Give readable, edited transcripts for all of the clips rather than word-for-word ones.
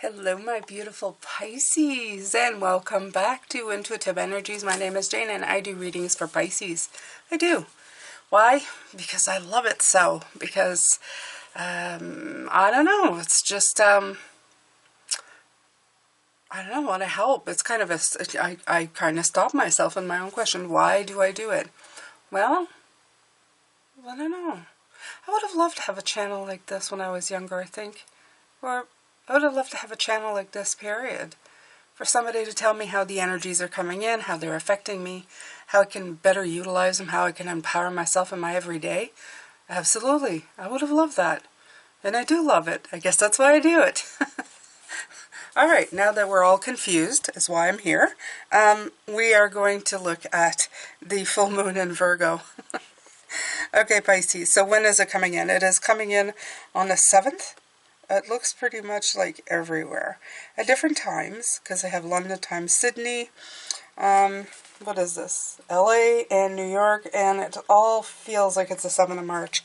Hello, my beautiful Pisces, and welcome back to Intuitive Energies. My name is Jane, and I do readings for Pisces. I do. Why? Because I love it so. Because, I don't know. It's just, I don't know, want to help. It's kind of I kind of stop myself in my own question. Why do I do it? Well, I don't know. I would have loved to have a channel like this when I was younger, I think. Or I would have loved to have a channel like this, period. For somebody to tell me how the energies are coming in, how they're affecting me, how I can better utilize them, how I can empower myself in my everyday. Absolutely. I would have loved that. And I do love it. I guess that's why I do it. Alright, now that we're all confused, is why I'm here, we are going to look at the full moon in Virgo. Okay, Pisces, so when is it coming in? It is coming in on the 7th. It looks pretty much like everywhere. At different times, because I have London time, Sydney, what is this? LA and New York, and it all feels like it's the 7th of March.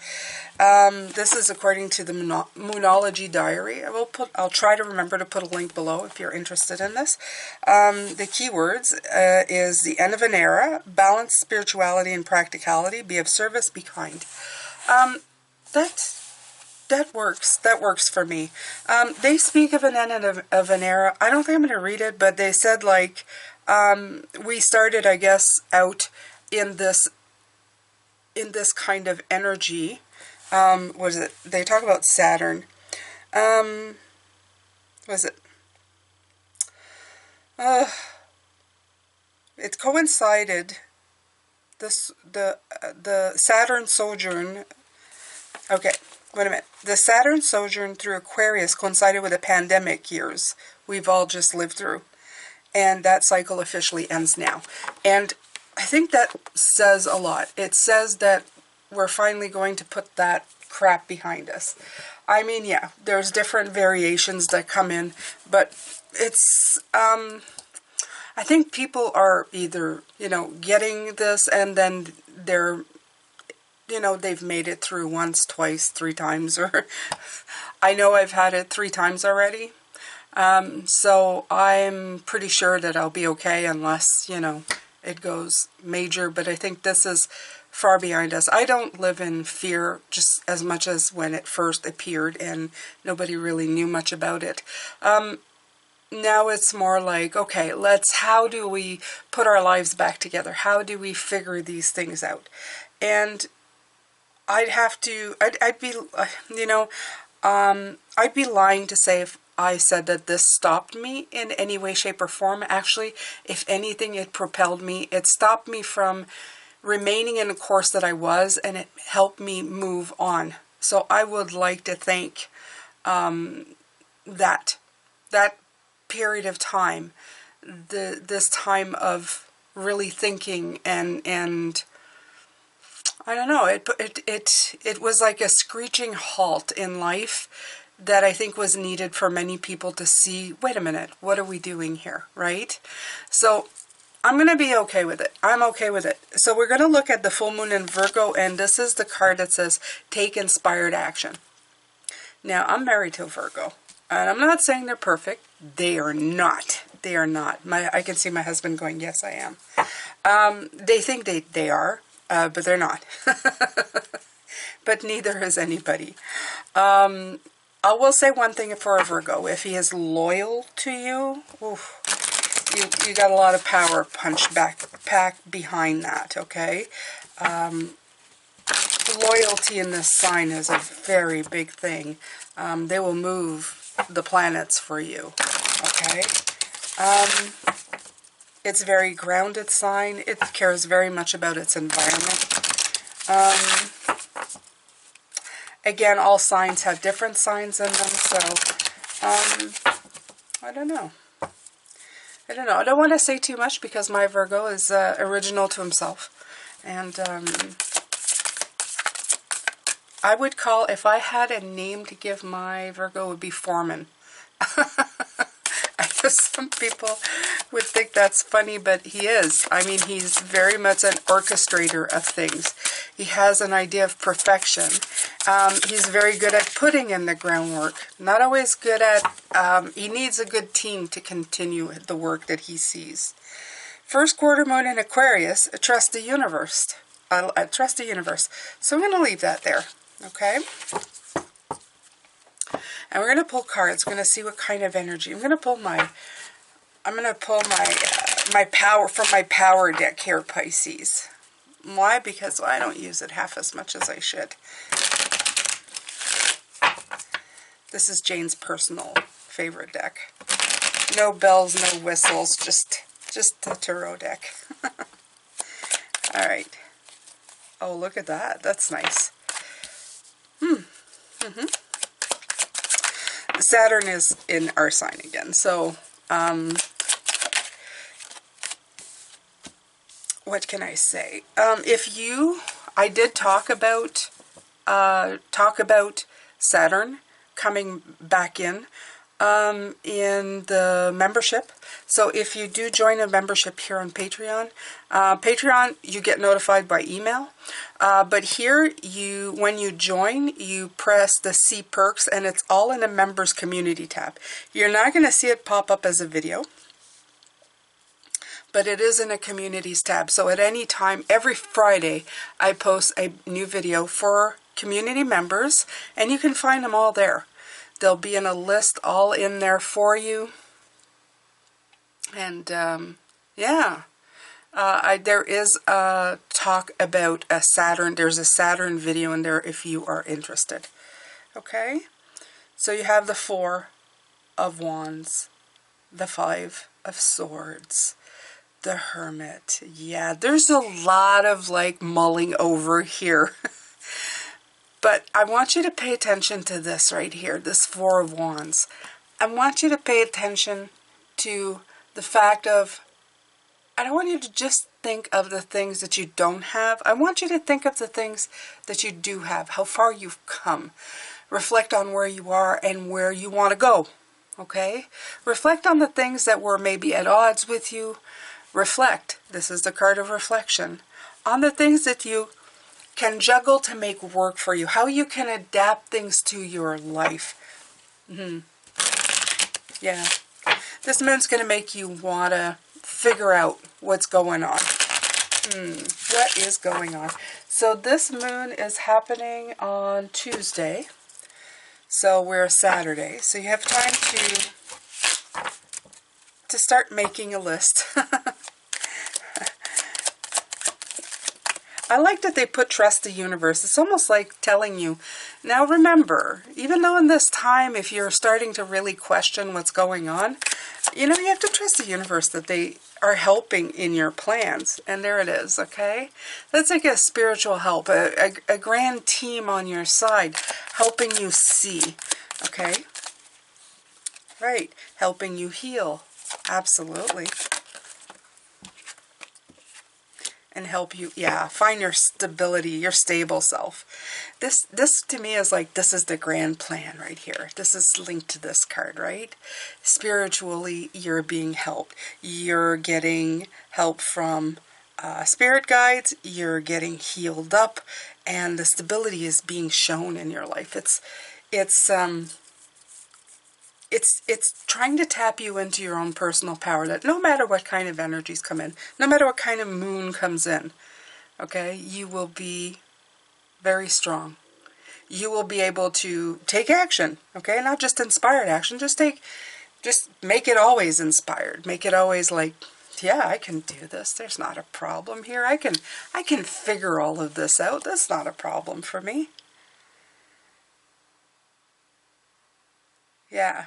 This is according to the Moonology Diary. I'll try to remember to put a link below if you're interested in this. The keywords is the end of an era, balance spirituality and practicality, be of service, be kind. That works. That works for me. They speak of an end of an era. I don't think I'm going to read it, but they said, like, we started, I guess, out in this kind of energy. Was it? They talk about Saturn. Was it? It coincided. The Saturn sojourn. Okay. Wait a minute. The Saturn sojourn through Aquarius coincided with the pandemic years we've all just lived through. And that cycle officially ends now. And I think that says a lot. It says that we're finally going to put that crap behind us. I mean, yeah, there's different variations that come in, but it's, I think people are either, getting this and then they're, they've made it through once, twice, 3 times, or I know I've had it 3 times already. So I'm pretty sure that I'll be okay unless, it goes major, but I think this is far behind us. I don't live in fear just as much as when it first appeared and nobody really knew much about it. Now it's more like, okay, how do we put our lives back together? How do we figure these things out? And I'd be lying to say if I said that this stopped me in any way, shape, or form. Actually, if anything, it propelled me. It stopped me from remaining in the course that I was, and it helped me move on. So I would like to thank that period of time, this time of really thinking and I don't know, it was like a screeching halt in life that I think was needed for many people to see, wait a minute, what are we doing here, right? So I'm going to be okay with it. I'm okay with it. So we're going to look at the full moon in Virgo, and this is the card that says, take inspired action. Now, I'm married to a Virgo, and I'm not saying they're perfect. They are not. They are not. I can see my husband going, yes, I am. They think they are. But they're not. But neither is anybody. I will say one thing for a Virgo. If he is loyal to you, oof, you got a lot of power punched back behind that, okay? Loyalty in this sign is a very big thing. They will move the planets for you, okay? It's a very grounded sign. It cares very much about its environment. Again, all signs have different signs in them, so I don't know. I don't want to say too much because my Virgo is original to himself. And I would call, if I had a name to give my Virgo, it would be Foreman. I Some people would think that's funny, but he is. I mean, he's very much an orchestrator of things. He has an idea of perfection. He's very good at putting in the groundwork. Not always good at, he needs a good team to continue the work that he sees. First quarter moon in Aquarius, trust the universe. Trust the universe. So I'm going to leave that there, okay? And we're going to pull cards. We're going to see what kind of energy. I'm going to pull my power from my power deck here, Pisces. Why? Because I don't use it half as much as I should. This is Jane's personal favorite deck. No bells, no whistles, just the tarot deck. All right. Oh, look at that. That's nice. Saturn is in our sign again. So, what can I say? I did talk about Saturn coming back in the membership. So if you do join a membership here on Patreon, you get notified by email. But here, when you join, you press the See Perks, and it's all in the Members Community tab. You're not going to see it pop up as a video, but it is in a Communities tab. So at any time, every Friday, I post a new video for community members, and you can find them all there. They'll be in a list all in there for you. And, yeah. There is a talk about a Saturn. There's a Saturn video in there if you are interested. Okay? So you have the 4 of Wands, the 5 of Swords, the Hermit. Yeah, there's a lot of, like, mulling over here. But I want you to pay attention to this right here, this 4 of Wands. I want you to pay attention to the fact of, I don't want you to just think of the things that you don't have. I want you to think of the things that you do have, how far you've come. Reflect on where you are and where you want to go, okay? Reflect on the things that were maybe at odds with you. Reflect, this is the card of reflection, on the things that you can juggle to make work for you, how you can adapt things to your life. Yeah. This moon's going to make you want to figure out what's going on. What is going on? So this moon is happening on Tuesday. So we're Saturday. So you have time to start making a list. I like that they put trust the universe. It's almost like telling you, now remember, even though in this time, if you're starting to really question what's going on, you know, you have to trust the universe that they are helping in your plans. And there it is, okay? That's like a spiritual help, a grand team on your side, helping you see, okay? Right, helping you heal, absolutely. And help you, yeah, find your stability, your stable self. This to me is like, this is the grand plan right here. This is linked to this card, right? Spiritually, you're being helped. You're getting help from spirit guides. You're getting healed up, and the stability is being shown in your life. It's trying to tap you into your own personal power, that no matter what kind of energies come in, no matter what kind of moon comes in, okay, you will be very strong. You will be able to take action, okay, not just inspired action, just make it always inspired. Make it always like, yeah, I can do this. There's not a problem here. I can figure all of this out. That's not a problem for me. Yeah.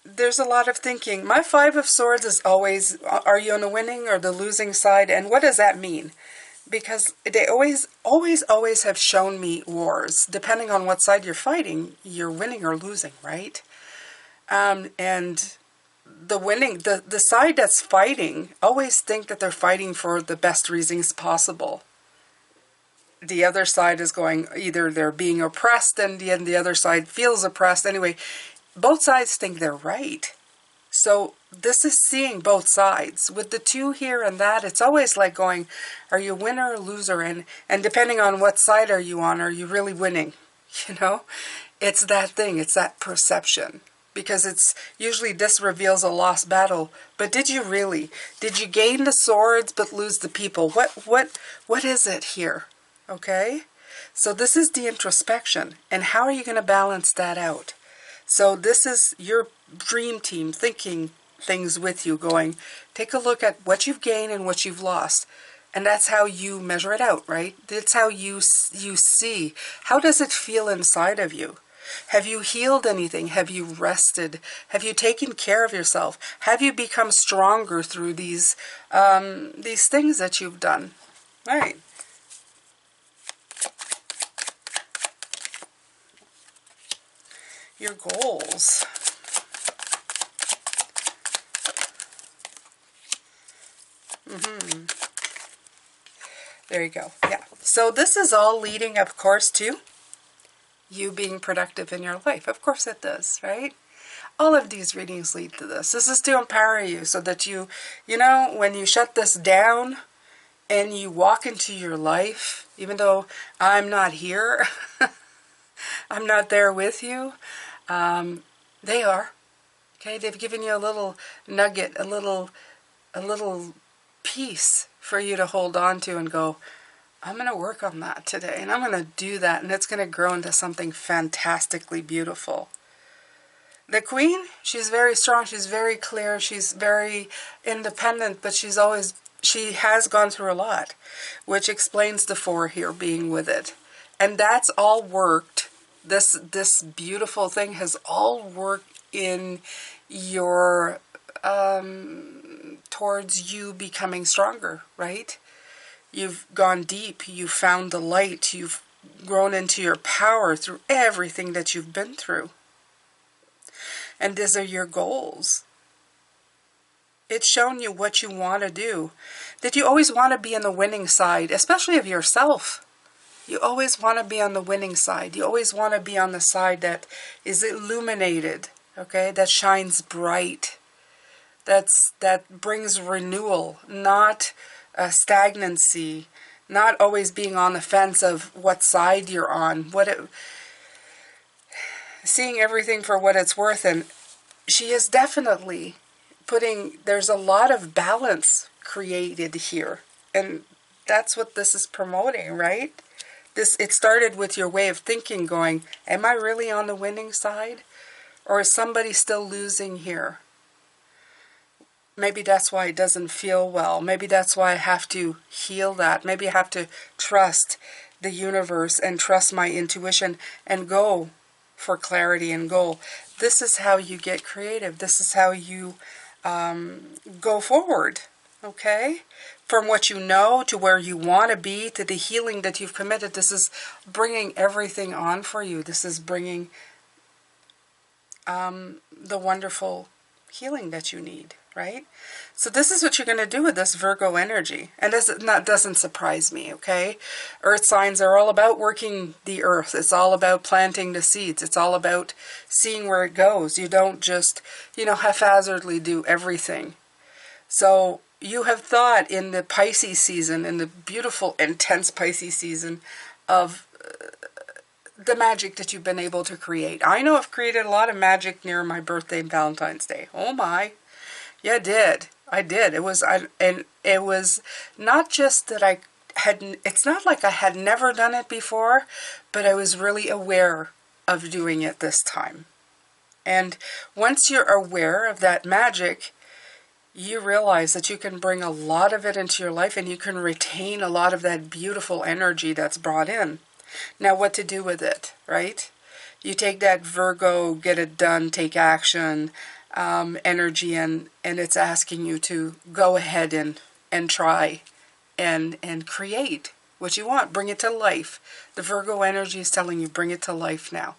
There's a lot of thinking. My 5 of Swords is always, are you on the winning or the losing side? And what does that mean? Because they always have shown me wars. Depending on what side you're fighting, you're winning or losing, right? And the winning, the side that's fighting, always think that they're fighting for the best reasons possible. The other side is going, either they're being oppressed and the other side feels oppressed. Anyway, both sides think they're right. So this is seeing both sides. With the 2 here and that, it's always like going, are you a winner or loser? And depending on what side are you on, are you really winning? You know, it's that thing. It's that perception. Because it's usually this reveals a lost battle. But did you really? Did you gain the swords but lose the people? What is it here? Okay? So this is the introspection. And how are you going to balance that out? So this is your dream team thinking things with you, going, take a look at what you've gained and what you've lost. And that's how you measure it out, right? That's how you see. How does it feel inside of you? Have you healed anything? Have you rested? Have you taken care of yourself? Have you become stronger through these things that you've done? Right. Your goals. There you go. Yeah. So this is all leading, of course, to you being productive in your life. Of course it does, right? All of these readings lead to this. This is to empower you so that you know, when you shut this down and you walk into your life, even though I'm not here, I'm not there with you, they are. Okay, they've given you a little nugget, a little piece for you to hold on to and go, I'm going to work on that today, and I'm going to do that, and it's going to grow into something fantastically beautiful. The Queen, she's very strong, she's very clear, she's very independent, but she has gone through a lot, which explains the 4 here being with it. And that's all worked. This beautiful thing has all worked in your, towards you becoming stronger, right? You've gone deep, you've found the light, you've grown into your power through everything that you've been through. And these are your goals. It's shown you what you want to do. That you always want to be on the winning side, especially of yourself. You always want to be on the winning side. You always want to be on the side that is illuminated, okay? That shines bright. That brings renewal, not stagnancy, not always being on the fence of what side you're on, seeing everything for what it's worth. And she is definitely there's a lot of balance created here, and that's what this is promoting, right? It started with your way of thinking, going, am I really on the winning side, or is somebody still losing here? Maybe that's why it doesn't feel well. Maybe that's why I have to heal that. Maybe I have to trust the universe and trust my intuition and go for clarity and goal. This is how you get creative. This is how you go forward, okay? From what you know to where you want to be to the healing that you've committed. This is bringing everything on for you. This is bringing the wonderful healing that you need, right? So this is what you're going to do with this Virgo energy. And that doesn't surprise me, okay? Earth signs are all about working the earth. It's all about planting the seeds. It's all about seeing where it goes. You don't just, haphazardly do everything. So you have thought in the Pisces season, in the beautiful, intense Pisces season, of the magic that you've been able to create. I know I've created a lot of magic near my birthday and Valentine's Day. Oh my. Yeah, I did. It was not just that it's not like I had never done it before, but I was really aware of doing it this time. And once you're aware of that magic, you realize that you can bring a lot of it into your life, and you can retain a lot of that beautiful energy that's brought in. Now, what to do with it, right? You take that Virgo, get it done, take action, energy, and it's asking you to go ahead and try and create what you want. Bring it to life. The Virgo energy is telling you, bring it to life now.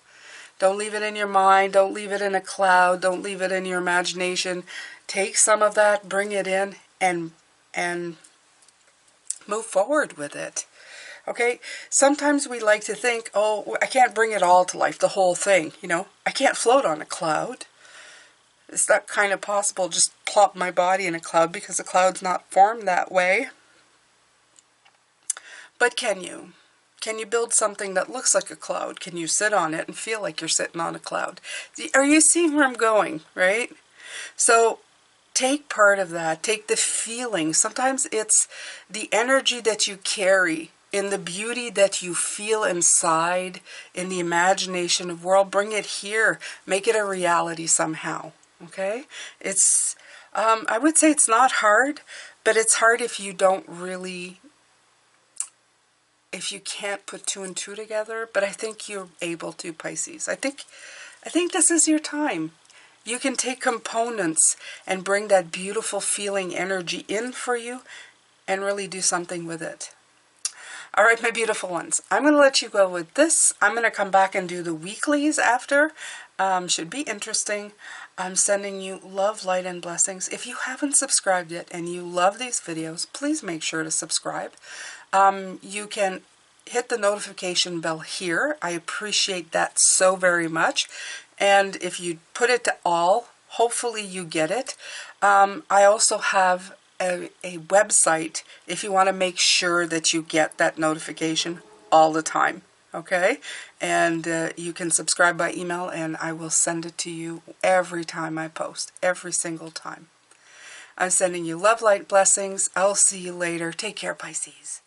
Don't leave it in your mind. Don't leave it in a cloud. Don't leave it in your imagination. Take some of that, bring it in, and move forward with it. Okay, sometimes we like to think, oh, I can't bring it all to life, the whole thing, you know. I can't float on a cloud. It's not kind of possible, just plop my body in a cloud, because the cloud's not formed that way. But can you? Can you build something that looks like a cloud? Can you sit on it and feel like you're sitting on a cloud? Are you seeing where I'm going, right? So take part of that. Take the feeling. Sometimes it's the energy that you carry, in the beauty that you feel inside, in the imagination of world. Bring it here. Make it a reality somehow. Okay? It's, I would say it's not hard, but it's hard if you don't really, if you can't put two and two together. But I think you're able to, Pisces. I think this is your time. You can take components and bring that beautiful feeling energy in for you and really do something with it. All right, my beautiful ones, I'm going to let you go with this. I'm going to come back and do the weeklies after. Should be interesting. I'm sending you love, light, and blessings. If you haven't subscribed yet and you love these videos, please make sure to subscribe. You can hit the notification bell here. I appreciate that so very much. And if you put it to all, hopefully you get it. I also have a website if you want to make sure that you get that notification all the time. Okay? And you can subscribe by email, and I will send it to you every time I post. Every single time. I'm sending you love, light, blessings. I'll see you later. Take care, Pisces.